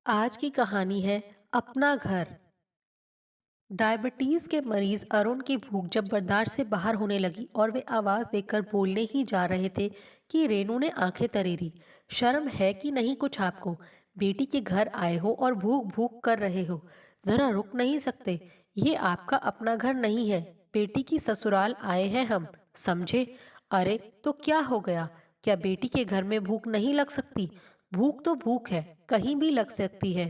आज की कहानी है अपना घर। डायबिटीज के मरीज अरुण की भूख जब बर्दाश्त से बाहर होने लगी और वे आवाज देकर बोलने ही जा रहे थे कि रेनू ने आंखें तरेरी। शर्म है कि नहीं कुछ आपको? बेटी के घर आए हो और भूख भूख कर रहे हो। जरा रुक नहीं सकते? ये आपका अपना घर नहीं है, बेटी की ससुराल आए हैं हम, समझे? अरे तो क्या हो गया? क्या बेटी के घर में भूख नहीं लग सकती? भूख तो भूख है, कहीं भी लग सकती है।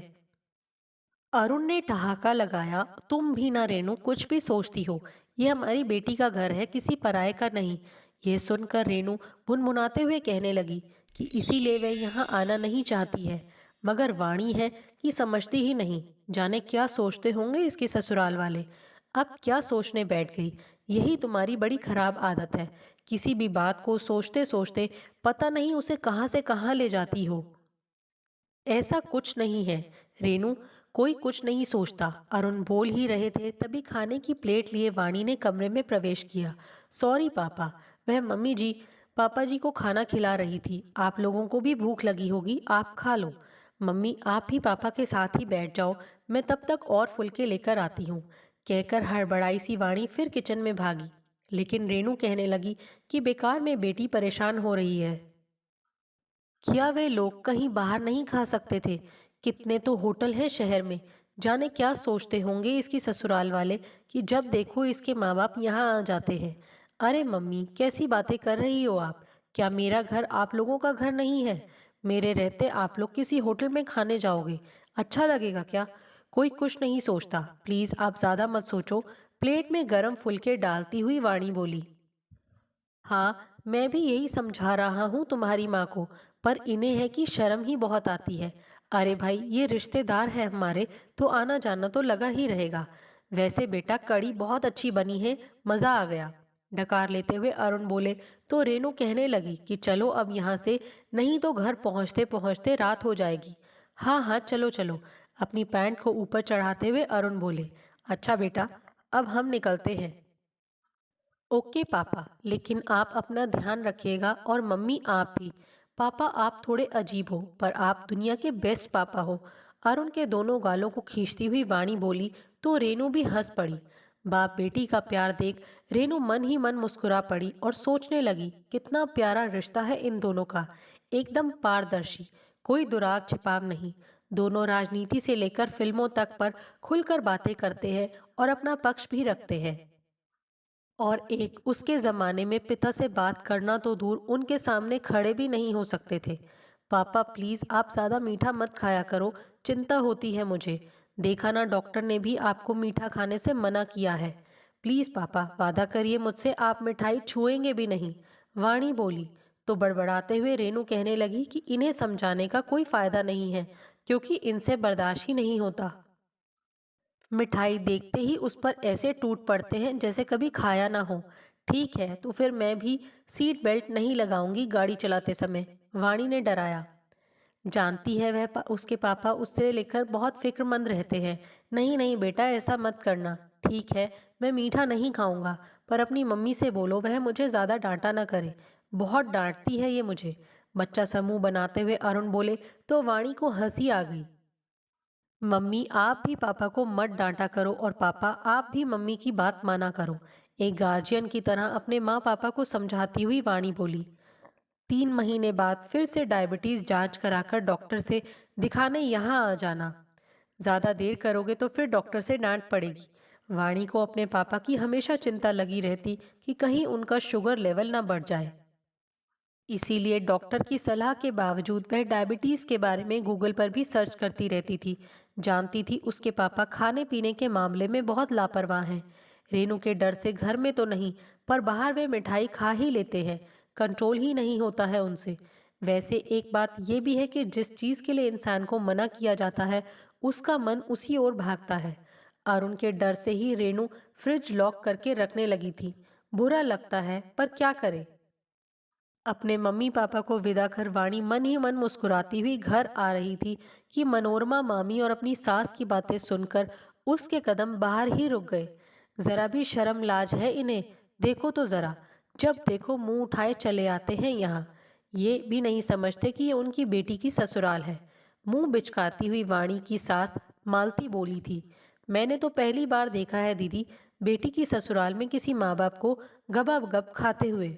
अरुण ने ठहाका लगाया। तुम भी ना रेनू, कुछ भी सोचती हो। ये हमारी बेटी का घर है, किसी पराये का नहीं। ये सुनकर रेनू भुनभुनाते हुए कहने लगी कि इसीलिए वह यहाँ आना नहीं चाहती है। मगर वाणी है कि समझती ही नहीं। जाने क्या सोचते होंगे इसके ससुराल वाले। अब क्या सोचने बैठ गई? यही तुम्हारी बड़ी खराब आदत है। किसी भी बात को सोचते सोचते पता नहीं उसे कहाँ से कहाँ ले जाती हो। ऐसा कुछ नहीं है रेनू, कोई कुछ नहीं सोचता। अरुण बोल ही रहे थे तभी खाने की प्लेट लिए वाणी ने कमरे में प्रवेश किया। सॉरी पापा, वह मम्मी जी पापा जी को खाना खिला रही थी। आप लोगों को भी भूख लगी होगी, आप खा लो। मम्मी आप भी पापा के साथ ही बैठ जाओ, मैं तब तक और फुलके लेकर आती हूँ, कहकर हड़बड़ाई सी वाणी फिर किचन में भागी। लेकिन रेनू कहने लगी कि बेकार में बेटी परेशान हो रही है। क्या वे लोग कहीं बाहर नहीं खा सकते थे? कितने तो होटल हैं शहर में। जाने क्या सोचते होंगे इसकी ससुराल वाले कि जब देखो इसके माँ बाप यहाँ आ जाते हैं। अरे मम्मी कैसी बातें कर रही हो आप? क्या मेरा घर आप लोगों का घर नहीं है? मेरे रहते आप लोग किसी होटल में खाने जाओगे, अच्छा लगेगा क्या? कोई कुछ नहीं सोचता, प्लीज आप ज्यादा मत सोचो। प्लेट में गरम फुलके डालती हुई वाणी बोली। हाँ, मैं भी यही समझा रहा हूँ तुम्हारी माँ को, पर इन्हें है कि शर्म ही बहुत आती है। अरे भाई ये रिश्तेदार है हमारे, तो आना जाना तो लगा ही रहेगा। वैसे बेटा कड़ी बहुत अच्छी बनी है, मज़ा आ गया। डकार लेते हुए अरुण बोले तो रेनू कहने लगी कि चलो अब यहाँ से, नहीं तो घर पहुँचते पहुँचते रात हो जाएगी। हाँ हाँ चलो चलो। अपनी पैंट को ऊपर चढ़ाते हुए अरुण बोले। अच्छा बेटा, अब हम निकलते हैं। ओके पापा, लेकिन आप अपना ध्यान रखिएगा और मम्मी आप भी। पापा आप थोड़े अजीब हो, पर आप दुनिया के बेस्ट पापा हो। अरुण के दोनों गालों को खींचती हुई वाणी बोली तो रेनू भी हंस पड़ी। बाप बेटी का प्यार देख रेनू मन ही मन मुस्कुरा पड़ी और सोचने लगी कितना प्यारा रिश्ता है इन दोनों का। एकदम पारदर्शी, कोई दुराग छिपाव नहीं। दोनों राजनीति से लेकर फिल्मों तक पर खुलकर बातें करते हैं और अपना पक्ष भी रखते हैं। और एक उसके ज़माने में पिता से बात करना तो दूर, उनके सामने खड़े भी नहीं हो सकते थे। पापा प्लीज़ आप ज़्यादा मीठा मत खाया करो, चिंता होती है मुझे। देखा ना डॉक्टर ने भी आपको मीठा खाने से मना किया है। प्लीज़ पापा वादा करिए मुझसे आप मिठाई छुएंगे भी नहीं। वाणी बोली तो बड़बड़ाते हुए रेनू कहने लगी कि इन्हें समझाने का कोई फ़ायदा नहीं है, क्योंकि इनसे बर्दाश्त ही नहीं होता। मिठाई देखते ही उस पर ऐसे टूट पड़ते हैं जैसे कभी खाया ना हो। ठीक है तो फिर मैं भी सीट बेल्ट नहीं लगाऊंगी गाड़ी चलाते समय, वाणी ने डराया। जानती है वह उसके पापा उससे लेकर बहुत फिक्रमंद रहते हैं। नहीं नहीं बेटा ऐसा मत करना। ठीक है, मैं मीठा नहीं खाऊंगा, पर अपनी मम्मी से बोलो वह मुझे ज़्यादा डांटा ना करे। बहुत डांटती है ये मुझे। बच्चा समूह बनाते हुए अरुण बोले तो वाणी को हंसी आ गई। मम्मी आप भी पापा को मत डांटा करो और पापा आप भी मम्मी की बात माना करो। एक गार्जियन की तरह अपने माँ पापा को समझाती हुई वाणी बोली। 3 महीने बाद फिर से डायबिटीज जांच कराकर डॉक्टर से दिखाने यहाँ आ जाना। ज्यादा देर करोगे तो फिर डॉक्टर से डांट पड़ेगी। वाणी को अपने पापा की हमेशा चिंता लगी रहती कि कहीं उनका शुगर लेवल ना बढ़ जाए। इसीलिए डॉक्टर की सलाह के बावजूद वह डायबिटीज के बारे में गूगल पर भी सर्च करती रहती थी। जानती थी उसके पापा खाने पीने के मामले में बहुत लापरवाह हैं। रेनू के डर से घर में तो नहीं, पर बाहर वे मिठाई खा ही लेते हैं। कंट्रोल ही नहीं होता है उनसे। वैसे एक बात यह भी है कि जिस चीज के लिए इंसान को मना किया जाता है, उसका मन उसी ओर भागता है। अरुण के डर से ही रेनू फ्रिज लॉक करके रखने लगी थी। बुरा लगता है पर क्या करे। अपने मम्मी पापा को विदा कर वाणी मन ही मन मुस्कुराती हुई घर आ रही थी कि मनोरमा मामी और अपनी सास की बातें सुनकर उसके कदम बाहर ही रुक गए। जरा भी शर्म लाज है इन्हें? देखो तो जरा, जब देखो मुंह उठाए चले आते हैं यहाँ। ये भी नहीं समझते कि ये उनकी बेटी की ससुराल है। मुंह बिचकाती हुई वाणी की सास मालती बोली थी। मैंने तो पहली बार देखा है दीदी, बेटी की ससुराल में किसी माँ बाप को गपागप खाते हुए।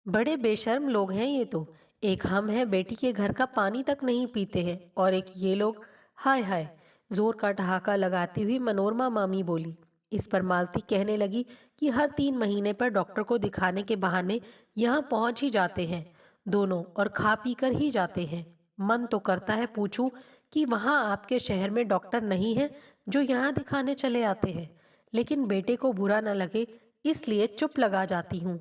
बड़े बेशर्म लोग हैं ये तो। एक हम हैं बेटी के घर का पानी तक नहीं पीते हैं और एक ये लोग। हाय हाय। जोर का ठहाका लगाती हुई मनोरमा मामी बोली। इस पर मालती कहने लगी कि हर 3 महीने पर डॉक्टर को दिखाने के बहाने यहाँ पहुंच ही जाते हैं दोनों, और खा पी कर ही जाते हैं। मन तो करता है पूछूं कि वहाँ आपके शहर में डॉक्टर नहीं है जो यहाँ दिखाने चले आते हैं, लेकिन बेटे को बुरा न लगे इसलिए चुप लगा जाती हूँ।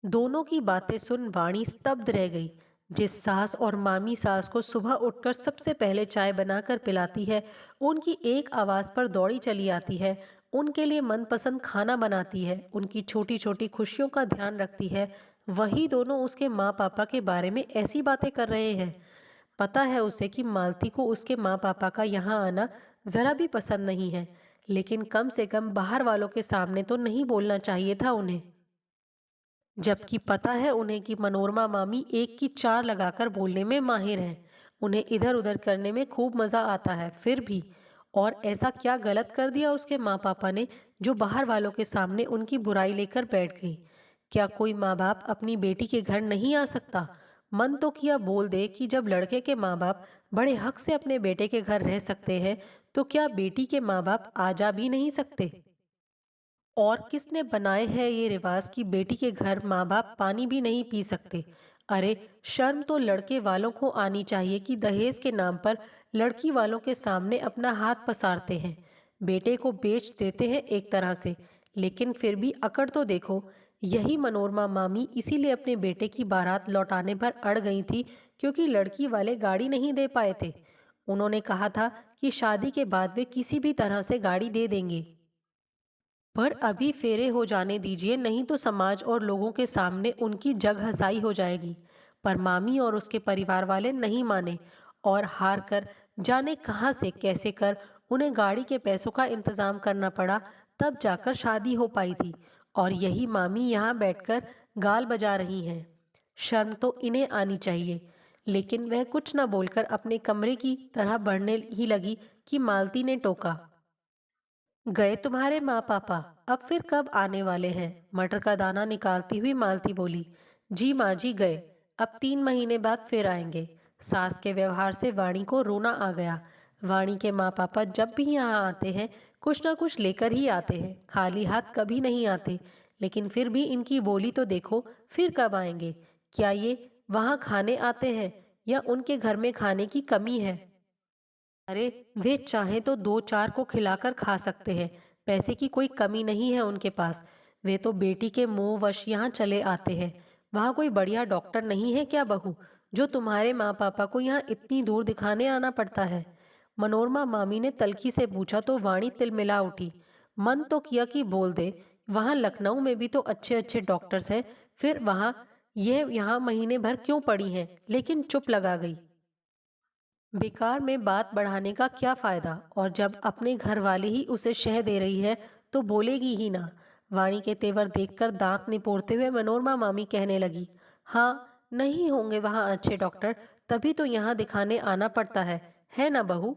दोनों की बातें सुन वाणी स्तब्ध रह गई। जिस सास और मामी सास को सुबह उठकर सबसे पहले चाय बनाकर पिलाती है, उनकी एक आवाज़ पर दौड़ी चली आती है, उनके लिए मनपसंद खाना बनाती है, उनकी छोटी छोटी खुशियों का ध्यान रखती है, वही दोनों उसके माँ पापा के बारे में ऐसी बातें कर रहे हैं। पता है उसे कि मालती को उसके माँ पापा का यहाँ आना ज़रा भी पसंद नहीं है, लेकिन कम से कम बाहर वालों के सामने तो नहीं बोलना चाहिए था उन्हें। जबकि पता है उन्हें कि मनोरमा मामी एक की चार लगाकर बोलने में माहिर हैं। उन्हें इधर उधर करने में खूब मज़ा आता है, फिर भी। और ऐसा क्या गलत कर दिया उसके माँ पापा ने जो बाहर वालों के सामने उनकी बुराई लेकर बैठ गई। क्या कोई माँ बाप अपनी बेटी के घर नहीं आ सकता? मन तो किया बोल दे कि जब लड़के के माँ बाप बड़े हक से अपने बेटे के घर रह सकते हैं, तो क्या बेटी के माँ बाप आ जा भी नहीं सकते? और किसने बनाए हैं ये रिवाज कि बेटी के घर माँ बाप पानी भी नहीं पी सकते? अरे, शर्म तो लड़के वालों को आनी चाहिए कि दहेज के नाम पर लड़की वालों के सामने अपना हाथ पसारते हैं, बेटे को बेच देते हैं एक तरह से। लेकिन फिर भी अकड़ तो देखो। यही मनोरमा मामी इसीलिए अपने बेटे की बारात लौटाने पर अड़ गई थी, क्योंकि लड़की वाले गाड़ी नहीं दे पाए थे। उन्होंने कहा था कि शादी के बाद वे किसी भी तरह से गाड़ी दे देंगे। पर अभी फेरे हो जाने दीजिए, नहीं तो समाज और लोगों के सामने उनकी जग हंसाई हो जाएगी। पर मामी और उसके परिवार वाले नहीं माने, और हार कर जाने कहाँ से कैसे कर उन्हें गाड़ी के पैसों का इंतजाम करना पड़ा, तब जाकर शादी हो पाई थी। और यही मामी यहाँ बैठकर गाल बजा रही हैं। शर्म तो इन्हें आनी चाहिए। लेकिन वह कुछ न बोलकर अपने कमरे की तरह बढ़ने ही लगी कि मालती ने टोका। गए तुम्हारे माँ पापा? अब फिर कब आने वाले हैं? मटर का दाना निकालती हुई मालती बोली। जी माँ जी गए। अब 3 महीने बाद फिर आएंगे। सास के व्यवहार से वाणी को रोना आ गया। वाणी के माँ पापा जब भी यहाँ आते हैं कुछ ना कुछ लेकर ही आते हैं, खाली हाथ कभी नहीं आते। लेकिन फिर भी इनकी बोली तो देखो, फिर कब आएंगे? क्या ये वहाँ खाने आते हैं या उनके घर में खाने की कमी है? अरे, वे चाहे तो 2-4 को खिलाकर खा सकते हैं। पैसे की कोई कमी नहीं है उनके पास। वे तो बेटी के मोहवश यहाँ चले आते हैं। वहाँ कोई बढ़िया डॉक्टर नहीं है क्या बहू, जो तुम्हारे माँ पापा को यहाँ इतनी दूर दिखाने आना पड़ता है? मनोरमा मामी ने तल्खी से पूछा तो वाणी तिलमिला उठी। मन तो किया कि बोल दे, वहाँ लखनऊ में भी तो अच्छे अच्छे डॉक्टर्स हैं, फिर वहाँ ये यहाँ महीने भर क्यों पड़ी हैं, लेकिन चुप लगा गई। बेकार में बात बढ़ाने का क्या फायदा, और जब अपने घर वाले ही उसे शह दे रही है तो बोलेगी ही ना। वाणी के तेवर देखकर दांत निपोड़ते हुए मनोरमा मामी कहने लगी। हाँ, नहीं होंगे वहाँ अच्छे डॉक्टर, तभी तो यहाँ दिखाने आना पड़ता है ना बहू?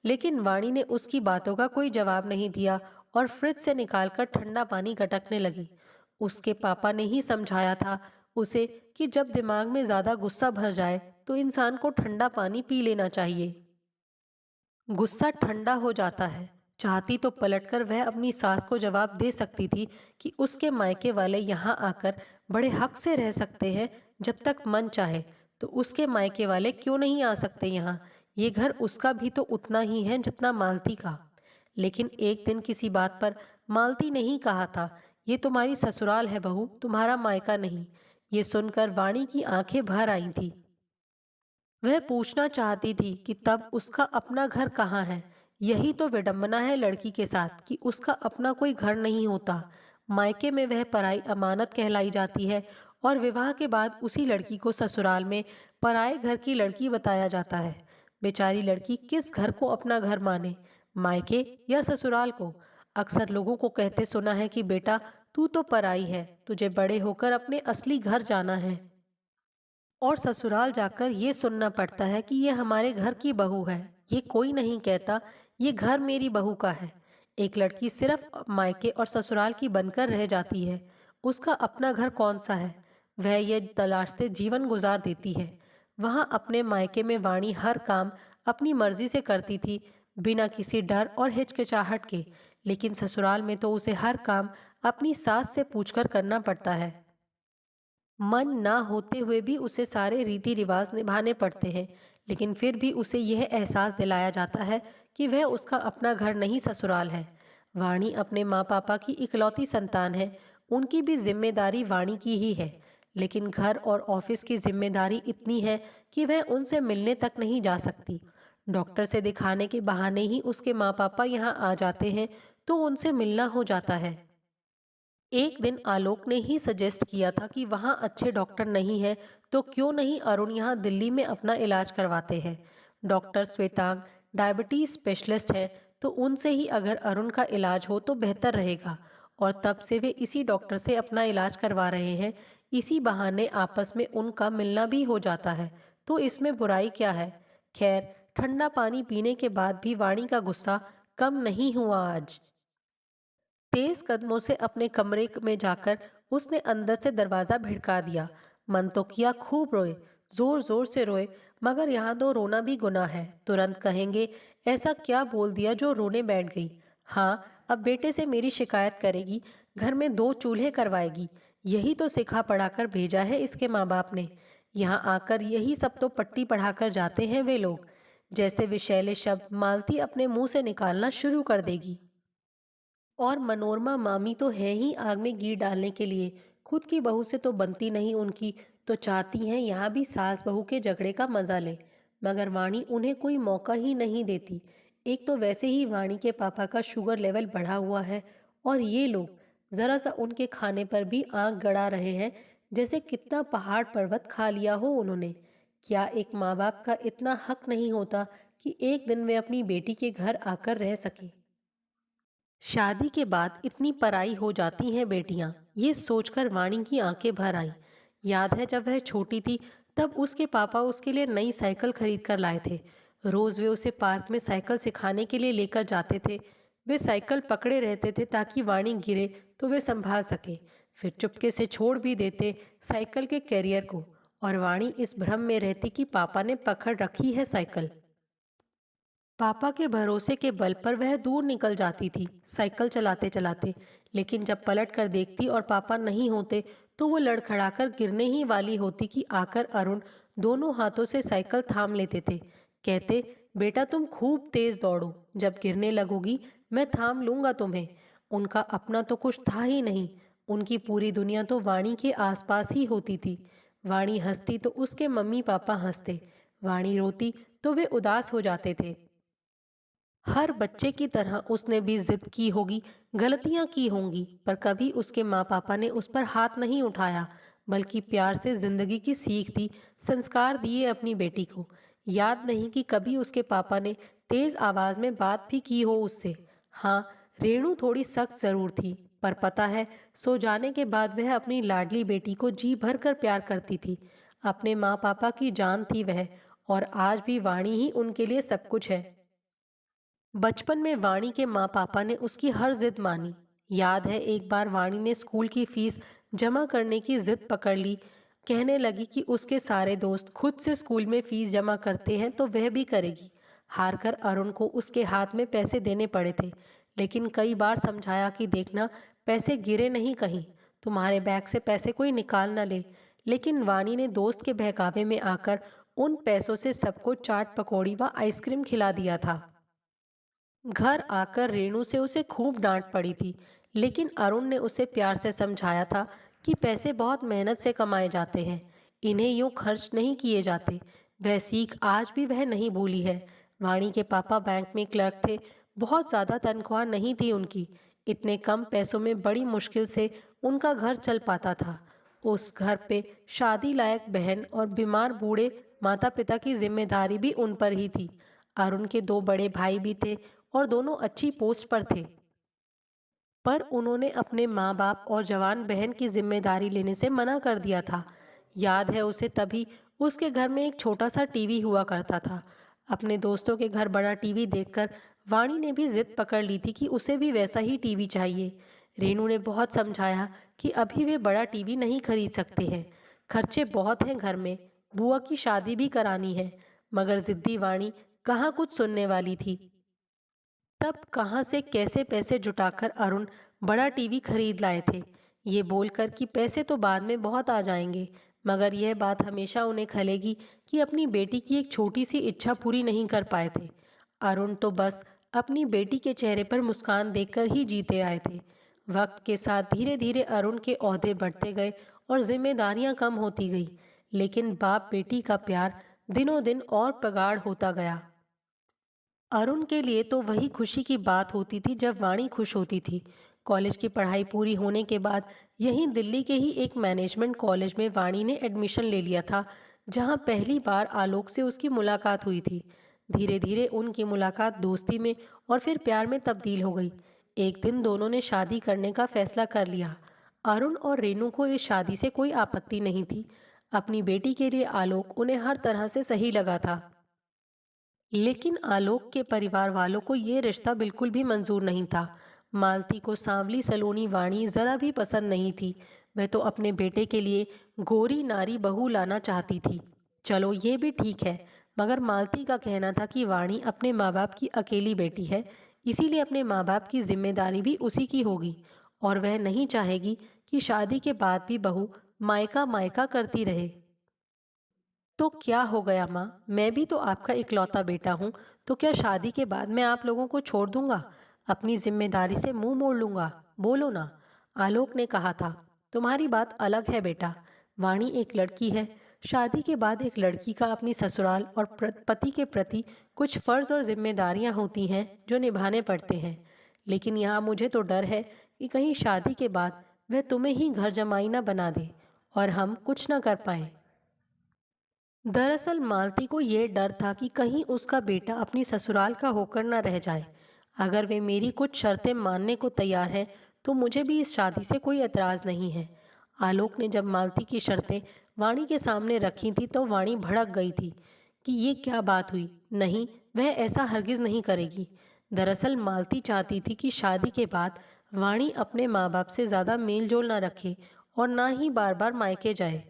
लेकिन वाणी ने उसकी बातों का कोई जवाब नहीं दिया और फ्रिज से निकालकर ठंडा पानी गटकने लगी। उसके पापा ने ही समझाया था उसे कि जब दिमाग में ज्यादा गुस्सा भर जाए तो इंसान को ठंडा पानी पी लेना चाहिए। गुस्सा ठंडा हो जाता है। चाहती तो पलटकर वह अपनी सास को जवाब दे सकती थी कि उसके मायके वाले यहाँ आकर बड़े हक से रह सकते हैं जब तक मन चाहे, तो उसके मायके वाले क्यों नहीं आ सकते यहाँ? ये घर उसका भी तो उतना ही है जितना मालती का। लेकिन एक दिन किसी बात पर मालती ने ही कहा था, ये तुम्हारी ससुराल है बहू, तुम्हारा मायका नहीं। ये सुनकर वाणी की आंखें भर आई थी। वह पूछना चाहती थी कि तब उसका अपना घर कहाँ है। यही तो विडंबना है लड़की के साथ कि उसका अपना कोई घर नहीं होता। मायके में वह पराई अमानत कहलाई जाती है, और विवाह के बाद उसी लड़की को ससुराल में पराए घर की लड़की बताया जाता है। बेचारी लड़की किस घर को अपना घर माने, मायके या ससुराल को? अक्सर लोगों को कहते सुना है कि बेटा, तू तो पराई है, तुझे बड़े होकर अपने असली घर जाना है। और ससुराल जाकर ये सुनना पड़ता है कि ये हमारे घर की बहू है। ये कोई नहीं कहता ये घर मेरी बहू का है। एक लड़की सिर्फ मायके और ससुराल की बनकर रह जाती है। उसका अपना घर कौन सा है? वह ये तलाशते जीवन गुजार देती है। वहाँ अपने मायके में वाणी हर काम अपनी मर्जी से करती थी, बिना किसी डर और हिचकिचाहट के। लेकिन ससुराल में तो उसे हर काम अपनी सास से पूछकर करना पड़ता है। मन ना होते हुए भी उसे सारे रीति रिवाज निभाने पड़ते हैं। लेकिन फिर भी उसे यह एहसास दिलाया जाता है कि वह उसका अपना घर नहीं ससुराल है। वाणी अपने माँ पापा की इकलौती संतान है। उनकी भी जिम्मेदारी वाणी की ही है। लेकिन घर और ऑफिस की जिम्मेदारी इतनी है कि वह उनसे मिलने तक नहीं जा सकती। डॉक्टर से दिखाने के बहाने ही उसके माँ पापा यहाँ आ जाते हैं, तो उनसे मिलना हो जाता है। एक दिन आलोक ने ही सजेस्ट किया था कि वहाँ अच्छे डॉक्टर नहीं है, तो क्यों नहीं अरुण यहाँ दिल्ली में अपना इलाज करवाते हैं। डॉक्टर श्वेतांग डायबिटीज स्पेशलिस्ट है, तो उनसे ही अगर अरुण का इलाज हो तो बेहतर रहेगा। और तब से वे इसी डॉक्टर से अपना इलाज करवा रहे हैं। इसी बहाने आपस में उनका मिलना भी हो जाता है, तो इसमें बुराई क्या है। खैर, ठंडा पानी पीने के बाद भी वाणी का गुस्सा कम नहीं हुआ आज। तेज कदमों से अपने कमरे में जाकर उसने अंदर से दरवाजा भिड़का दिया। मन तो किया खूब रोए, जोर जोर से रोए, मगर यहाँ तो रोना भी गुनाह है। तुरंत कहेंगे ऐसा क्या बोल दिया जो रोने बैठ गई। हाँ, अब बेटे से मेरी शिकायत करेगी, घर में 2 चूल्हे करवाएगी। यही तो सिखा पढ़ाकर भेजा है इसके माँ बाप ने। यहाँ आकर यही सब तो पट्टी पढ़ाकर जाते हैं वे लोग। जैसे विषैले शब्द मालती अपने मुंह से निकालना शुरू कर देगी। और मनोरमा मामी तो है ही आग में घी डालने के लिए। खुद की बहू से तो बनती नहीं उनकी, तो चाहती हैं यहाँ भी सास बहू के झगड़े का मजा ले। मगर वाणी उन्हें कोई मौका ही नहीं देती। एक तो वैसे ही वाणी के पापा का शुगर लेवल बढ़ा हुआ है, और ये लोग जरा सा उनके खाने पर भी आंख गड़ा रहे हैं, जैसे कितना पहाड़ पर्वत खा लिया हो उन्होंने। क्या एक माँ बाप का इतना हक नहीं होता कि एक दिन वे अपनी बेटी के घर आकर रह सके। शादी के बाद इतनी पराई हो जाती हैं बेटियां, ये सोचकर वाणी की आंखें भर आईं। याद है जब वह छोटी थी, तब उसके पापा उसके लिए नई साइकिल खरीद कर लाए थे। रोज वे उसे पार्क में साइकिल सिखाने के लिए लेकर जाते थे। वे साइकिल पकड़े रहते थे ताकि वाणी गिरे तो वे संभाल सके। फिर चुपके से छोड़ भी देते साइकिल के कैरियर को। और वाणी इस भ्रम में रहती कि पापा ने पकड़ रखी है साइकिल। पापा के भरोसे के बल पर वह दूर निकल जाती थी साइकिल चलाते चलाते। लेकिन जब पलट कर देखती और पापा नहीं होते, तो वो लड़खड़ाकर गिरने ही वाली होती कि आकर अरुण दोनों हाथों से साइकिल थाम लेते थे। कहते, बेटा तुम खूब तेज दौड़ो, जब गिरने लगोगी मैं थाम लूंगा तुम्हें। उनका अपना तो कुछ था ही नहीं। उनकी पूरी दुनिया तो वाणी के आसपास ही होती थी। वाणी हंसती तो उसके मम्मी पापा हंसते। वाणी रोती तो वे उदास हो जाते थे। हर बच्चे की तरह उसने भी जिद की होगी, गलतियां की होंगी, पर कभी उसके माँ पापा ने उस पर हाथ नहीं उठाया, बल्कि प्यार से जिंदगी की सीख दी, संस्कार दिए अपनी बेटी को। याद नहीं कि कभी उसके पापा ने तेज आवाज में बात भी की हो उससे। हाँ, रेणु थोड़ी सख्त जरूर थी, पर पता है सो जाने के बाद वह अपनी लाडली बेटी को जी भर कर प्यार करती थी। अपने माँ पापा की जान थी वह, और आज भी वाणी ही उनके लिए सब कुछ है। बचपन में वाणी के माँ पापा ने उसकी हर जिद मानी। याद है एक बार वाणी ने स्कूल की फीस जमा करने की जिद पकड़ ली। कहने लगी कि उसके सारे दोस्त खुद से स्कूल में फीस जमा करते हैं तो वह भी करेगी। हार कर अरुण को उसके हाथ में पैसे देने पड़े थे। लेकिन कई बार समझाया कि देखना, पैसे गिरे नहीं कहीं, तुम्हारे बैग से पैसे कोई निकाल ना ले। लेकिन वाणी ने दोस्त के बहकावे में आकर उन पैसों से सबको चाट पकौड़ी व आइसक्रीम खिला दिया था। घर आकर रेणु से उसे खूब डांट पड़ी थी। लेकिन अरुण ने उसे प्यार से समझाया था कि पैसे बहुत मेहनत से कमाए जाते हैं, इन्हें यूं खर्च नहीं किए जाते। वह सीख आज भी वह नहीं भूली है। वाणी के पापा बैंक में क्लर्क थे। बहुत ज़्यादा तनख्वाह नहीं थी उनकी। इतने कम पैसों में बड़ी मुश्किल से उनका घर चल पाता था। उस घर पे शादी लायक बहन और बीमार बूढ़े माता पिता की जिम्मेदारी भी उन पर ही थी। अरुण के 2 बड़े भाई भी थे, और दोनों अच्छी पोस्ट पर थे। पर उन्होंने अपने माँ बाप और जवान बहन की जिम्मेदारी लेने से मना कर दिया था। याद है उसे तभी उसके घर में एक छोटा सा टीवी हुआ करता था। अपने दोस्तों के घर बड़ा टीवी देखकर वाणी ने भी जिद पकड़ ली थी कि उसे भी वैसा ही टीवी चाहिए। रेनू ने बहुत समझाया कि अभी वे बड़ा टीवी नहीं खरीद सकते हैं, खर्चे बहुत हैं घर में, बुआ की शादी भी करानी है। मगर जिद्दी वाणी कहाँ कुछ सुनने वाली थी। तब कहाँ से कैसे पैसे जुटाकर अरुण बड़ा टीवी खरीद लाए थे, ये बोलकर कि पैसे तो बाद में बहुत आ जाएंगे, मगर यह बात हमेशा उन्हें खलेगी कि अपनी बेटी की एक छोटी सी इच्छा पूरी नहीं कर पाए थे। अरुण तो बस अपनी बेटी के चेहरे पर मुस्कान देखकर ही जीते आए थे। वक्त के साथ धीरे धीरे अरुण के ओहदे बढ़ते गए और जिम्मेदारियां कम होती गई, लेकिन बाप बेटी का प्यार दिनों दिन और प्रगाढ़ होता गया। अरुण के लिए तो वही खुशी की बात होती थी जब वाणी खुश होती थी। कॉलेज की पढ़ाई पूरी होने के बाद यहीं दिल्ली के ही एक मैनेजमेंट कॉलेज में वाणी ने एडमिशन ले लिया था, जहां पहली बार आलोक से उसकी मुलाकात हुई थी। धीरे धीरे उनकी मुलाकात दोस्ती में और फिर प्यार में तब्दील हो गई। एक दिन दोनों ने शादी करने का फैसला कर लिया। अरुण और रेनू को इस शादी से कोई आपत्ति नहीं थी। अपनी बेटी के लिए आलोक उन्हें हर तरह से सही लगा था। लेकिन आलोक के परिवार वालों को ये रिश्ता बिल्कुल भी मंजूर नहीं था। मालती को सांवली सलोनी वाणी जरा भी पसंद नहीं थी। वह तो अपने बेटे के लिए गोरी नारी बहू लाना चाहती थी। चलो ये भी ठीक है, मगर मालती का कहना था कि वाणी अपने माँ बाप की अकेली बेटी है, इसीलिए अपने माँ बाप की जिम्मेदारी भी उसी की होगी, और वह नहीं चाहेगी कि शादी के बाद भी बहू मायका मायका करती रहे। तो क्या हो गया माँ, मैं भी तो आपका इकलौता बेटा हूँ। तो क्या शादी के बाद मैं आप लोगों को छोड़ दूंगा, अपनी जिम्मेदारी से मुंह मोड़ लूंगा? बोलो ना। आलोक ने कहा था। तुम्हारी बात अलग है बेटा। वाणी एक लड़की है। शादी के बाद एक लड़की का अपनी ससुराल और पति के प्रति कुछ फर्ज और जिम्मेदारियां होती हैं जो निभाने पड़ते हैं। लेकिन यहाँ मुझे तो डर है कि कहीं शादी के बाद वह तुम्हें ही घर जमाई ना बना दे और हम कुछ ना कर पाए। दरअसल मालती को ये डर था कि कहीं उसका बेटा अपनी ससुराल का होकर न रह जाए। अगर वे मेरी कुछ शर्तें मानने को तैयार है तो मुझे भी इस शादी से कोई एतराज़ नहीं है। आलोक ने जब मालती की शर्तें वाणी के सामने रखी थी तो वाणी भड़क गई थी कि ये क्या बात हुई। नहीं, वह ऐसा हरगिज़ नहीं करेगी। दरअसल मालती चाहती थी कि शादी के बाद वाणी अपने माँ बाप से ज़्यादा मेल जोल ना रखे और ना ही बार बार मायके जाए।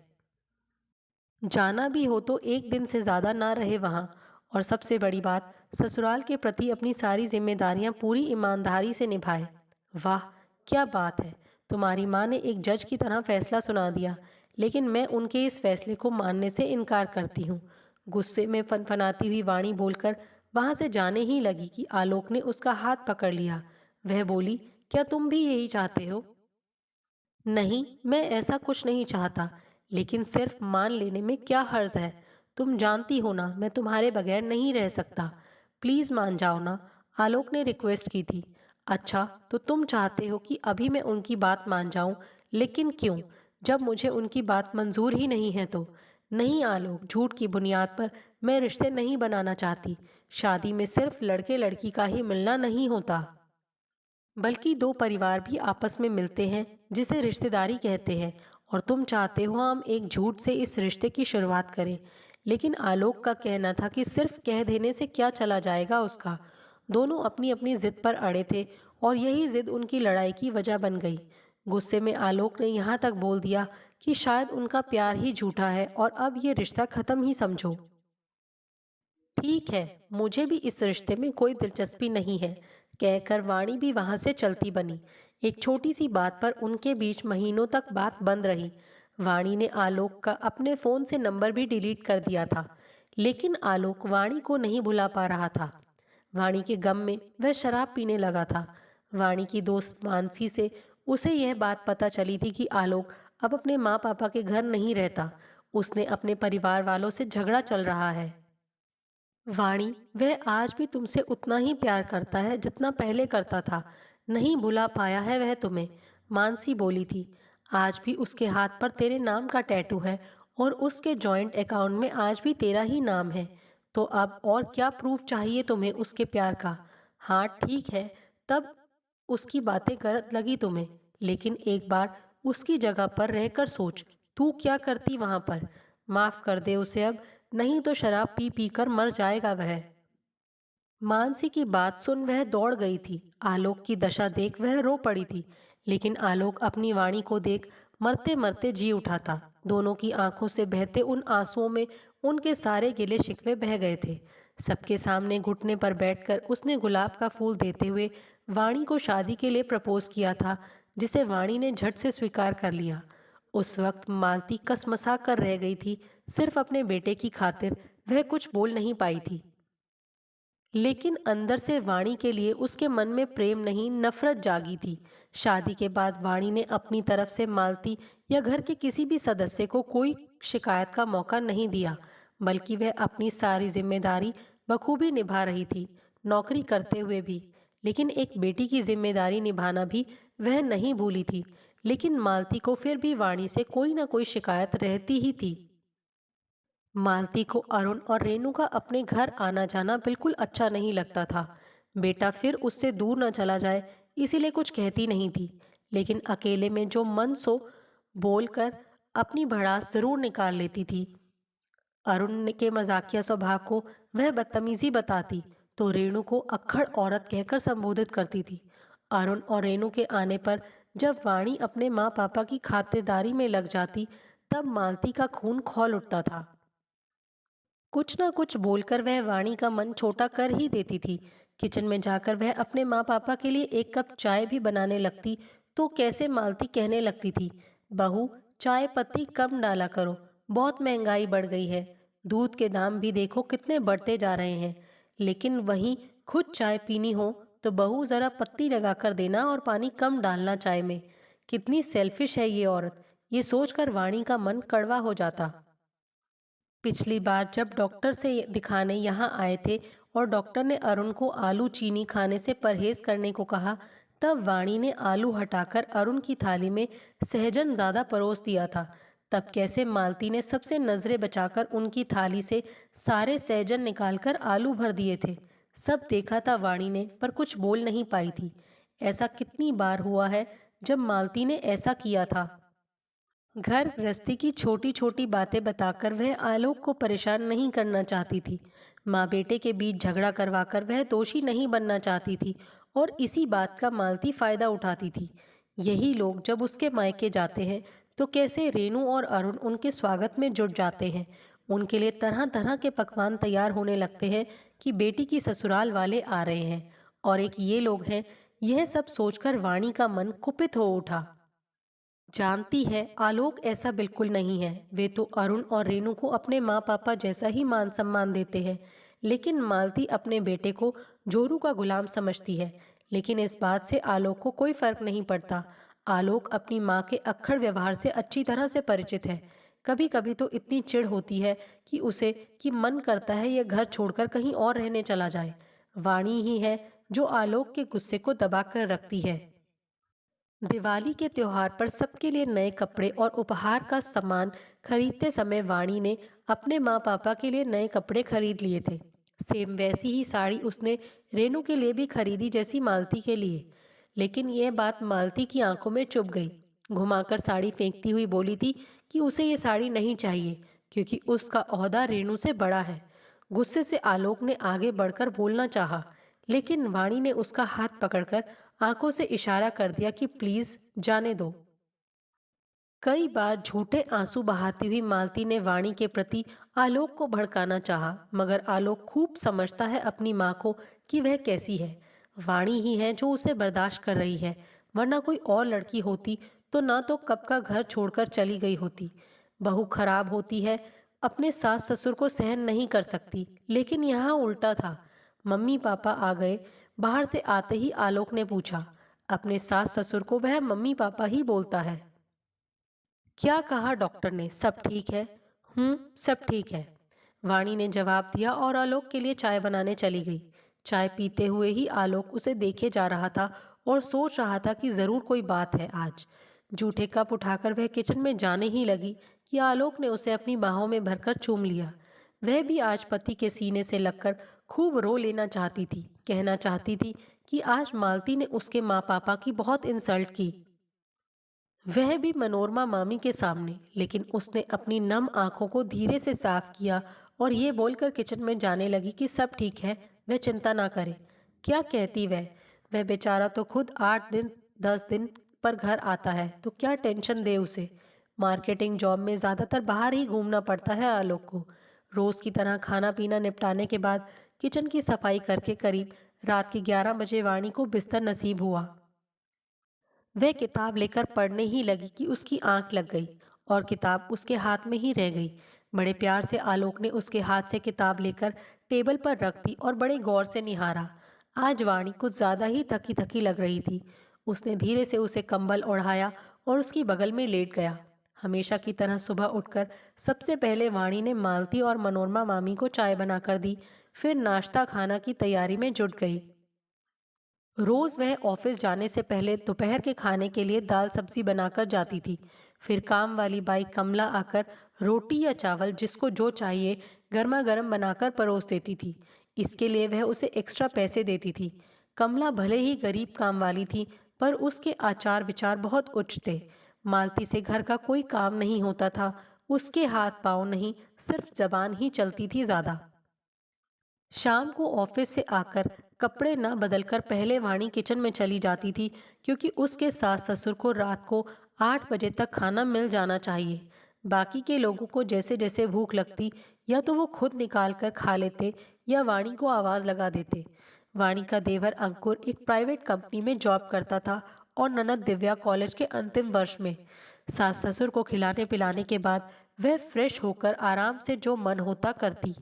जाना भी हो तो एक दिन से ज़्यादा ना रहे वहाँ। और सबसे बड़ी बात, ससुराल के प्रति अपनी सारी जिम्मेदारियाँ पूरी ईमानदारी से निभाए। वाह, क्या बात है! तुम्हारी माँ ने एक जज की तरह फैसला सुना दिया, लेकिन मैं उनके इस फैसले को मानने से इनकार करती हूँ। गुस्से में फनफनाती हुई वाणी बोलकर वहाँ से जाने ही लगी कि आलोक ने उसका हाथ पकड़ लिया। वह बोली, क्या तुम भी यही चाहते हो? नहीं, मैं ऐसा कुछ नहीं चाहता, लेकिन सिर्फ मान लेने में क्या हर्ज है? तुम जानती हो ना, मैं तुम्हारे बगैर नहीं रह सकता। प्लीज़ मान जाओ ना, आलोक ने रिक्वेस्ट की थी। अच्छा, तो तुम चाहते हो कि अभी मैं उनकी बात मान जाऊं, लेकिन क्यों, जब मुझे उनकी बात मंजूर ही नहीं है तो? नहीं आलोक, झूठ की बुनियाद पर मैं रिश्ते नहीं बनाना चाहती। शादी में सिर्फ लड़के लड़की का ही मिलना नहीं होता, बल्कि दो परिवार भी आपस में मिलते हैं, जिसे रिश्तेदारी कहते हैं। और तुम चाहते हो हम एक झूठ से इस रिश्ते की शुरुआत करें। लेकिन आलोक का कहना था कि सिर्फ कह देने से क्या चला जाएगा उसका। दोनों अपनी अपनी जिद पर अड़े थे और यही जिद उनकी लड़ाई की वजह बन गई। गुस्से में आलोक ने यहाँ तक बोल दिया कि शायद उनका प्यार ही झूठा है और अब ये रिश्ता खत्म ही समझो। ठीक है, मुझे भी इस रिश्ते में कोई दिलचस्पी नहीं है, कहकर वाणी भी वहां से चलती बनी। एक छोटी सी बात पर उनके बीच महीनों तक बात बंद रही। वाणी ने आलोक का अपने फोन से नंबर भी डिलीट कर दिया था, लेकिन आलोक वाणी को नहीं भुला पा रहा था। वाणी के गम में वह शराब पीने लगा था। वाणी की दोस्त मानसी से उसे यह बात पता चली थी कि आलोक अब अपने माँ पापा के घर नहीं रहता। उसने अपने परिवार वालों से झगड़ा चल रहा है। वाणी, वह आज भी तुमसे उतना ही प्यार करता है जितना पहले करता था। नहीं भुला पाया है वह तुम्हें, मानसी बोली थी। आज भी उसके हाथ पर तेरे नाम का टैटू है और उसके जॉइंट अकाउंट में आज भी तेरा ही नाम है। तो अब और क्या प्रूफ चाहिए तुम्हें उसके प्यार का? हाँ ठीक है, तब उसकी बातें गलत लगी तुम्हें, लेकिन एक बार उसकी जगह पर रहकर सोच, तू क्या करती वहां पर? माफ कर दे उसे अब, नहीं तो शराब पी पी कर मर जाएगा वह। मानसी की बात सुन वह दौड़ गई थी। आलोक की दशा देख वह रो पड़ी थी, लेकिन आलोक अपनी वाणी को देख मरते मरते जी उठा था। दोनों की आंखों से बहते उन आंसुओं में उनके सारे गिले शिकवे बह गए थे। सबके सामने घुटने पर बैठकर उसने गुलाब का फूल देते हुए वाणी को शादी के लिए प्रपोज किया था, जिसे वाणी ने झट से स्वीकार कर लिया। उस वक्त मालती कसमसा कर रह गई थी। सिर्फ अपने बेटे की खातिर वह कुछ बोल नहीं पाई थी, लेकिन अंदर से वाणी के लिए उसके मन में प्रेम नहीं नफरत जागी थी। शादी के बाद वाणी ने अपनी तरफ से मालती या घर के किसी भी सदस्य को कोई शिकायत का मौका नहीं दिया, बल्कि वह अपनी सारी जिम्मेदारी बखूबी निभा रही थी, नौकरी करते हुए भी। लेकिन एक बेटी की जिम्मेदारी निभाना भी वह नहीं भूली थी। लेकिन मालती को फिर भी वाणी से कोई ना कोई शिकायत रहती ही थी। मालती को अरुण और रेणु का अपने घर आना जाना बिल्कुल अच्छा नहीं लगता था। बेटा फिर उससे दूर न चला जाए, इसीलिए कुछ कहती नहीं थी। लेकिन अकेले में जो मन सो बोलकर अपनी भड़ास जरूर निकाल लेती थी। अरुण के मजाकिया स्वभाव को वह बदतमीजी बताती तो रेणु को अक्खड़ औरत कहकर संबोधित करती थी। अरुण और रेणु के आने पर जब वाणी अपने माँ पापा की खातिरदारी में लग जाती, तब मालती का खून खौल उठता था। कुछ ना कुछ बोलकर वह वाणी का मन छोटा कर ही देती थी। किचन में जाकर वह अपने माँ पापा के लिए एक कप चाय भी बनाने लगती तो कैसे मालती कहने लगती थी, बहू चाय पत्ती कम डाला करो, बहुत महंगाई बढ़ गई है। दूध के दाम भी देखो कितने बढ़ते जा रहे हैं। लेकिन वहीं खुद चाय पीनी हो तो बहू जरा पत्ती लगा कर देना और पानी कम डालना चाय में। कितनी सेल्फिश है ये औरत, ये सोचकर वाणी का मन कड़वा हो जाता। पिछली बार जब डॉक्टर से दिखाने यहाँ आए थे और डॉक्टर ने अरुण को आलू चीनी खाने से परहेज करने को कहा, तब वाणी ने आलू हटाकर अरुण की थाली में सहजन ज़्यादा परोस दिया था। तब कैसे मालती ने सबसे नज़रें बचाकर उनकी थाली से सारे सहजन निकालकर आलू भर दिए थे। सब देखा था वाणी ने, पर कुछ बोल नहीं पाई थी। ऐसा कितनी बार हुआ है जब मालती ने ऐसा किया था। घर गृहस्थी की छोटी छोटी बातें बताकर वह आलोक को परेशान नहीं करना चाहती थी। माँ बेटे के बीच झगड़ा करवाकर वह दोषी नहीं बनना चाहती थी और इसी बात का मालती फायदा उठाती थी। यही लोग जब उसके मायके जाते हैं तो कैसे रेणु और अरुण उनके स्वागत में जुट जाते हैं। उनके लिए तरह तरह के पकवान तैयार होने लगते हैं कि बेटी की ससुराल वाले आ रहे हैं और एक ये लोग हैं। यह सब सोचकर वाणी का मन कुपित हो उठा। जानती है आलोक ऐसा बिल्कुल नहीं है। वे तो अरुण और रेणु को अपने माँ पापा जैसा ही मान सम्मान देते हैं। लेकिन मालती अपने बेटे को जोरू का गुलाम समझती है। लेकिन इस बात से आलोक को कोई फर्क नहीं पड़ता। आलोक अपनी माँ के अक्खड़ व्यवहार से अच्छी तरह से परिचित है। कभी कभी तो इतनी चिढ़ होती है कि उसे कि मन करता है यह घर छोड़कर कहीं और रहने चला जाए। वाणी ही है जो आलोक के गुस्से को दबा कर रखती है। दिवाली के त्योहार पर सबके लिए नए कपड़े और उपहार का सामान खरीदते समय वाणी ने अपने माँ पापा के लिए नए कपड़े खरीद लिए थे। सेम वैसी ही साड़ी उसने रेनू के लिए भी खरीदी जैसी मालती के लिए। लेकिन यह बात मालती की आंखों में चुभ गई। घुमाकर साड़ी फेंकती हुई बोली थी कि उसे ये साड़ी नहीं चाहिए, क्योंकि उसका ओहदा रेनू से बड़ा है। गुस्से से आलोक ने आगे बढ़कर बोलना चाहा, लेकिन वाणी ने उसका हाथ पकड़कर आंखों से इशारा कर दिया कि प्लीज जाने दो। कई बार झूठे आंसू बहाती हुई मालती ने वाणी के प्रति आलोक को भड़काना चाहा, मगर आलोक खूब समझता है अपनी माँ को कि वह कैसी है। वाणी ही है जो उसे बर्दाश्त कर रही है, वरना कोई और लड़की होती तो ना तो कब का घर छोड़कर चली गई होती। बहू खराब होती है, अपने सास ससुर को सहन नहीं कर सकती, लेकिन यहाँ उल्टा था। मम्मी पापा आ गए। बाहर से आते ही आलोक ने पूछा। अपने सास ससुर को वह मम्मी पापा ही बोलता है। क्या कहा डॉक्टर ने, सब ठीक है? सब ठीक है, वाणी ने जवाब दिया और आलोक के लिए चाय बनाने चली गई। चाय पीते हुए ही आलोक उसे देखे जा रहा था और सोच रहा था कि जरूर कोई बात है आज। जूठे कप उठाकर वह किचन में जाने ही लगी कि आलोक ने उसे अपनी बाहों में भरकर चूम लिया। वह भी आज पति के सीने से लगकर खूब रो लेना चाहती थी, कहना चाहती थी कि आज मालती ने उसके माँ पापा की बहुत इंसल्ट की। वह भी मनोरमा मामी के सामने। लेकिन उसने अपनी नम आंखों को धीरे से साफ किया और ये बोलकर किचन में जाने लगी कि सब ठीक है, वह चिंता ना करे। क्या कहती वह बेचारा तो खुद 8 दिन 10 दिन पर घर आता है, तो क्या टेंशन दे उसे। मार्केटिंग जॉब में ज़्यादातर बाहर ही घूमना पड़ता है आलोक को। रोज़ की तरह खाना पीना निपटाने के बाद किचन की सफाई करके करीब रात के 11 बजे वाणी को बिस्तर नसीब हुआ। वह किताब लेकर पढ़ने ही लगी कि उसकी आंख लग गई और किताब उसके हाथ में ही रह गई। बड़े प्यार से आलोक ने उसके हाथ से किताब लेकर टेबल पर रख दी और बड़े गौर से निहारा। आज वाणी कुछ ज्यादा ही थकी थकी लग रही थी। उसने धीरे से उसे कंबल ओढ़ाया और उसकी बगल में लेट गया। हमेशा की तरह सुबह उठकर सबसे पहले वाणी ने मालती और मनोरमा मामी को चाय बनाकर दी। फिर नाश्ता खाना की तैयारी में जुट गई। रोज वह ऑफिस जाने से पहले दोपहर के खाने के लिए दाल सब्जी बनाकर जाती थी। फिर काम वाली बाई कमला आकर रोटी या चावल जिसको जो चाहिए गर्मा गर्म बनाकर परोस देती थी। इसके लिए वह उसे एक्स्ट्रा पैसे देती थी। कमला भले ही गरीब काम वाली थी, पर उसके आचार विचार बहुत उच्च थे। मालती से घर का कोई काम नहीं होता था। उसके हाथ पाँव नहीं, सिर्फ जबान ही चलती थी ज्यादा। शाम को ऑफिस से आकर कपड़े न बदलकर पहले वाणी किचन में चली जाती थी, क्योंकि उसके सास ससुर को रात को 8 बजे तक खाना मिल जाना चाहिए। बाकी के लोगों को जैसे जैसे भूख लगती, या तो वो खुद निकाल कर खा लेते या वाणी को आवाज़ लगा देते। वाणी का देवर अंकुर एक प्राइवेट कंपनी में जॉब करता था और ननद दिव्या कॉलेज के अंतिम वर्ष में। सास ससुर को खिलाने पिलाने के बाद वह फ्रेश होकर आराम से जो मन होता करती।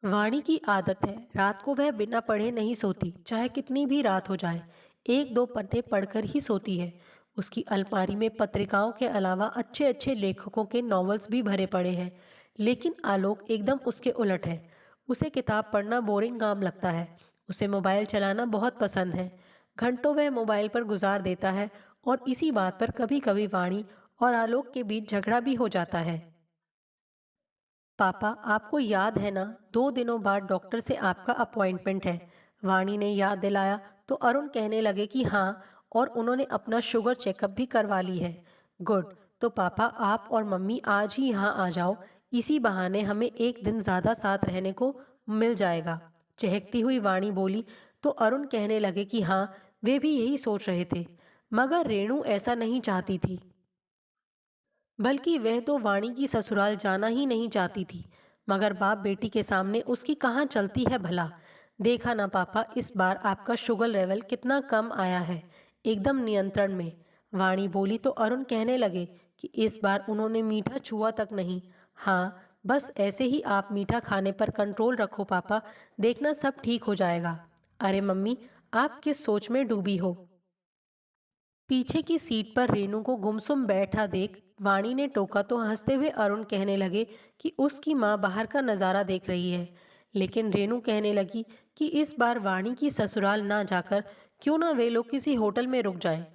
वाणी की आदत है, रात को वह बिना पढ़े नहीं सोती, चाहे कितनी भी रात हो जाए। एक दो पन्ने पढ़कर ही सोती है। उसकी अलमारी में पत्रिकाओं के अलावा अच्छे अच्छे लेखकों के नॉवेल्स भी भरे पड़े हैं। लेकिन आलोक एकदम उसके उलट है। उसे किताब पढ़ना बोरिंग काम लगता है। उसे मोबाइल चलाना बहुत पसंद है। घंटों वह मोबाइल पर गुजार देता है और इसी बात पर कभी कभी वाणी और आलोक के बीच झगड़ा भी हो जाता है। पापा, आपको याद है ना, 2 दिनों बाद डॉक्टर से आपका अपॉइंटमेंट है। वाणी ने याद दिलाया तो अरुण कहने लगे कि हाँ, और उन्होंने अपना शुगर चेकअप भी करवा ली है। गुड। तो पापा, आप और मम्मी आज ही यहाँ आ जाओ। इसी बहाने हमें एक दिन ज़्यादा साथ रहने को मिल जाएगा। चहकती हुई वाणी बोली तो अरुण कहने लगे कि हाँ, वे भी यही सोच रहे थे। मगर रेणु ऐसा नहीं चाहती थी। बल्कि वह तो वाणी की ससुराल जाना ही नहीं चाहती थी। मगर बाप बेटी के सामने उसकी कहाँ चलती है भला। देखा ना पापा, इस बार आपका शुगर लेवल कितना कम आया है, एकदम नियंत्रण में। वाणी बोली तो अरुण कहने लगे कि इस बार उन्होंने मीठा छुआ तक नहीं। हाँ, बस ऐसे ही आप मीठा खाने पर कंट्रोल रखो पापा, देखना सब ठीक हो जाएगा। अरे मम्मी, आप किस सोच में डूबी हो। पीछे की सीट पर रेनू को गुमसुम बैठा देख वाणी ने टोका तो हंसते हुए अरुण कहने लगे कि उसकी माँ बाहर का नज़ारा देख रही है। लेकिन रेनू कहने लगी कि इस बार वाणी की ससुराल ना जाकर क्यों ना वे लोग किसी होटल में रुक जाएं।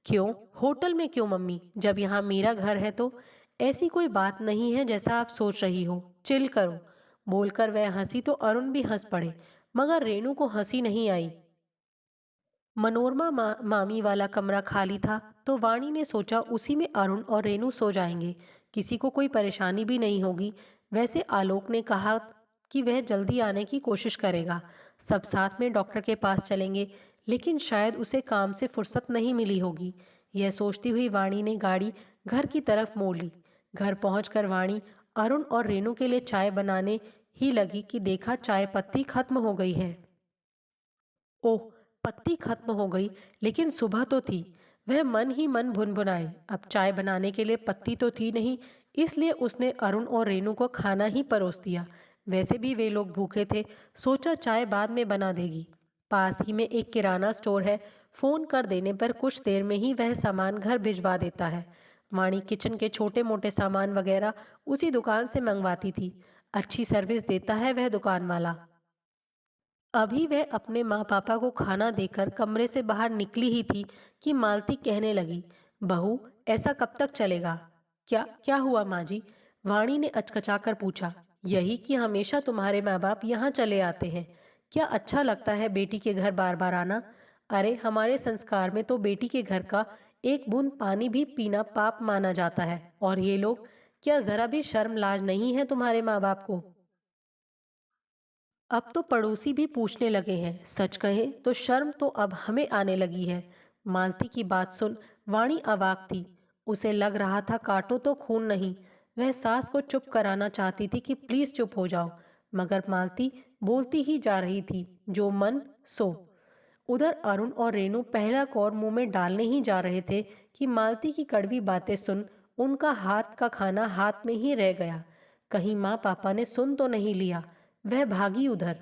क्यों? होटल में क्यों मम्मी, जब यहाँ मेरा घर है तो। ऐसी कोई बात नहीं है जैसा आप सोच रही हो, चिल करो। बोलकर वह हंसी तो अरुण भी हंस पड़े, मगर रेनू को हंसी नहीं आई। मनोरमा मामी वाला कमरा खाली था, तो वाणी ने सोचा उसी में अरुण और रेनू सो जाएंगे। किसी को कोई परेशानी भी नहीं होगी। वैसे आलोक ने कहा कि वह जल्दी आने की कोशिश करेगा। सब साथ में डॉक्टर के पास चलेंगे, लेकिन शायद उसे काम से फुर्सत नहीं मिली होगी। यह सोचती हुई वाणी ने गाड़ी घर की तरफ मोड़ ली। घर पहुंचकर वाणी अरुण और रेनू के लिए चाय बनाने ही लगी कि देखा चाय पत्ती खत्म हो गई है। ओह, पत्ती खत्म हो गई, लेकिन सुबह तो थी। वह मन ही मन भुनभुनाई, अब चाय बनाने के लिए पत्ती तो थी नहीं। इसलिए उसने अरुण और रेनू को खाना ही परोस दिया। वैसे भी वे लोग भूखे थे, सोचा चाय बाद में बना देगी। पास ही में एक किराना स्टोर है, फोन कर देने पर कुछ देर में ही वह सामान घर भिजवा देता है। वाणी किचन के छोटे मोटे सामान वगैरह उसी दुकान से मंगवाती थी। अच्छी सर्विस देता है वह दुकान वाला। अभी वह अपने माँ पापा को खाना देकर कमरे से बाहर निकली ही थी कि मालती कहने लगी, बहू, ऐसा कब तक चलेगा। क्या क्या हुआ माँ जी? वाणी ने अचकचाकर पूछा। यही कि हमेशा तुम्हारे माँ बाप यहाँ चले आते हैं। क्या अच्छा लगता है बेटी के घर बार बार आना? अरे, हमारे संस्कार में तो बेटी के घर का एक बूंद पानी भी पीना पाप माना जाता है, और ये लोग, क्या जरा भी शर्म लाज नहीं है तुम्हारे माँ बाप को? अब तो पड़ोसी भी पूछने लगे हैं। सच कहें तो शर्म तो अब हमें आने लगी है। मालती की बात सुन वाणी अवाक थी। उसे लग रहा था काटो तो खून नहीं। वह सास को चुप कराना चाहती थी कि प्लीज चुप हो जाओ, मगर मालती बोलती ही जा रही थी, जो मन सो। उधर अरुण और रेनू पहला कौर मुंह में डालने ही जा रहे थे कि मालती की कड़वी बातें सुन उनका हाथ का खाना हाथ में ही रह गया। कहीं माँ पापा ने सुन तो नहीं लिया। वह भागी उधर।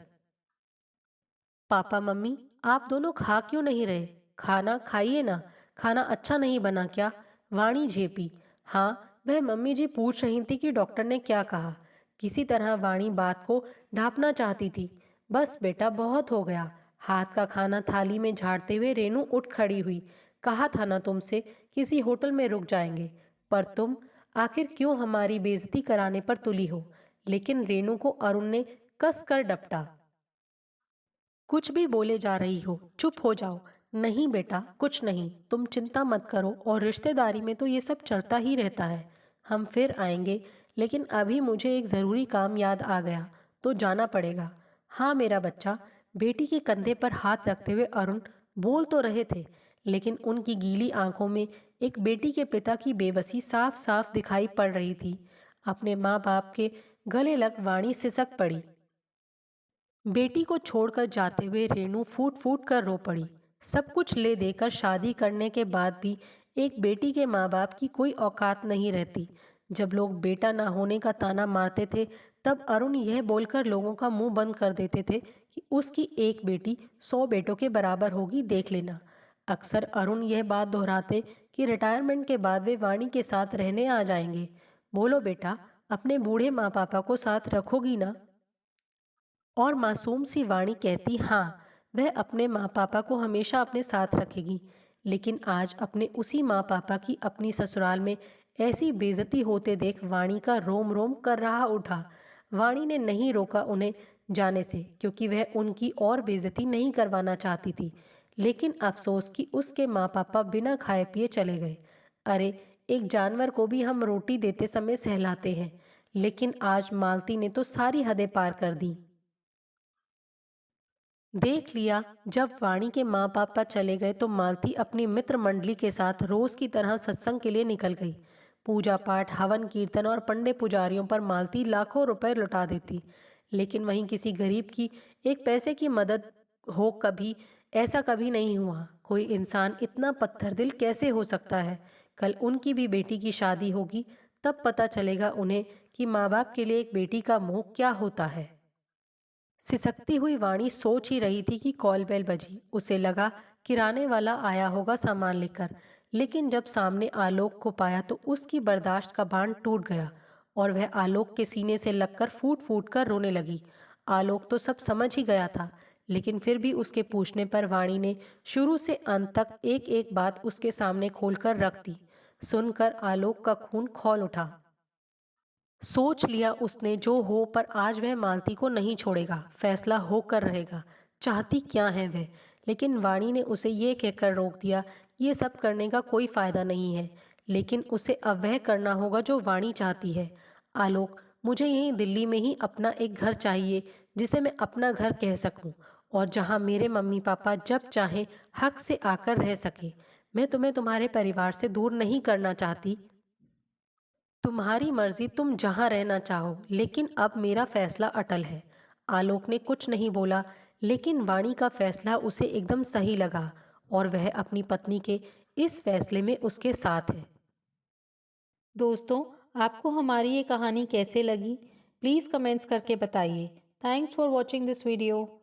पापा मम्मी, आप दोनों खा क्यों नहीं रहे? खाना खाइए ना। खाना अच्छा नहीं बना क्या? वाणी झेपी। हाँ, वह मम्मी जी पूछ रही थी कि डॉक्टर ने क्या कहा। किसी तरह वाणी बात को ढांपना चाहती थी। बस बेटा, बहुत हो गया। हाथ का खाना थाली में झाड़ते हुए रेनू उठ खड़ी हुई। कहा था ना तुमसे, किसी होटल में रुक जाएंगे। पर तुम आखिर क्यों हमारी बेइज्जती कराने पर तुली हो? लेकिन रेनू को अरुण ने कस कर डपटा। कुछ भी बोले जा रही हो, चुप हो जाओ। नहीं बेटा, कुछ नहीं, तुम चिंता मत करो, और रिश्तेदारी में तो ये सब चलता ही रहता है। हम फिर आएंगे, लेकिन अभी मुझे एक ज़रूरी काम याद आ गया, तो जाना पड़ेगा। हाँ मेरा बच्चा। बेटी के कंधे पर हाथ रखते हुए अरुण बोल तो रहे थे, लेकिन उनकी गीली आंखों में एक बेटी के पिता की बेबसी साफ साफ दिखाई पड़ रही थी। अपने माँ बाप के गले लग वाणी सिसक पड़ी। बेटी को छोड़कर जाते हुए रेनू फूट फूट कर रो पड़ी। सब कुछ ले देकर शादी करने के बाद भी एक बेटी के माँ बाप की कोई औकात नहीं रहती। जब लोग बेटा ना होने का ताना मारते थे, तब अरुण यह बोलकर लोगों का मुंह बंद कर देते थे कि उसकी एक बेटी 100 बेटों के बराबर होगी, देख लेना। अक्सर अरुण यह बात दोहराते कि रिटायरमेंट के बाद वे वाणी के साथ रहने आ जाएंगे। बोलो बेटा, अपने बूढ़े माँ पापा को साथ रखोगी ना? और मासूम सी वाणी कहती, हाँ, वह अपने माँ पापा को हमेशा अपने साथ रखेगी। लेकिन आज अपने उसी माँ पापा की अपनी ससुराल में ऐसी बेइज्जती होते देख वाणी का रोम रोम कर रहा उठा। वाणी ने नहीं रोका उन्हें जाने से, क्योंकि वह उनकी और बेइज्जती नहीं करवाना चाहती थी। लेकिन अफसोस कि उसके माँ पापा बिना खाए पिए चले गए। अरे, एक जानवर को भी हम रोटी देते समय सहलाते हैं, लेकिन आज मालती ने तो सारी हदें पार कर दी। देख लिया, जब वाणी के माँ पापा चले गए तो मालती अपनी मित्र मंडली के साथ रोज की तरह सत्संग के लिए निकल गई। पूजा पाठ, हवन कीर्तन और पंडे पुजारियों पर मालती लाखों रुपए लुटा देती, लेकिन वहीं किसी गरीब की एक पैसे की मदद हो, कभी ऐसा कभी नहीं हुआ। कोई इंसान इतना पत्थर दिल कैसे हो सकता है? कल उनकी भी बेटी की शादी होगी, तब पता चलेगा उन्हें कि माँ बाप के लिए एक बेटी का मोह क्या होता है। सिसकती हुई वाणी सोच ही रही थी कि कॉल बेल बजी। उसे लगा किराने वाला आया होगा सामान लेकर, लेकिन जब सामने आलोक को पाया तो उसकी बर्दाश्त का बांध टूट गया, और वह आलोक के सीने से लगकर फूट फूट कर रोने लगी। आलोक तो सब समझ ही गया था, लेकिन फिर भी उसके पूछने पर वाणी ने शुरू से अंत तक एक एक बात उसके सामने खोलकर रख दी। सुनकर आलोक का खून खौल उठा। सोच लिया उसने जो हो, पर आज वह मालती को नहीं छोड़ेगा, फैसला होकर रहेगा। चाहती क्या है वह? लेकिन वाणी ने उसे ये कहकर रोक दिया, ये सब करने का कोई फायदा नहीं है। लेकिन उसे अब वह करना होगा जो वाणी चाहती है। आलोक, मुझे यहीं दिल्ली में ही अपना एक घर चाहिए, जिसे मैं अपना घर कह सकूं, और जहां मेरे मम्मी पापा जब चाहें हक से आकर रह सके। मैं तुम्हें तुम्हारे परिवार से दूर नहीं करना चाहती। तुम्हारी मर्जी, तुम जहां रहना चाहो, लेकिन अब मेरा फैसला अटल है। आलोक ने कुछ नहीं बोला, लेकिन वाणी का फैसला उसे एकदम सही लगा, और वह अपनी पत्नी के इस फैसले में उसके साथ है। दोस्तों, आपको हमारी ये कहानी कैसे लगी? प्लीज़ कमेंट्स करके बताइए। Thanks for watching this video.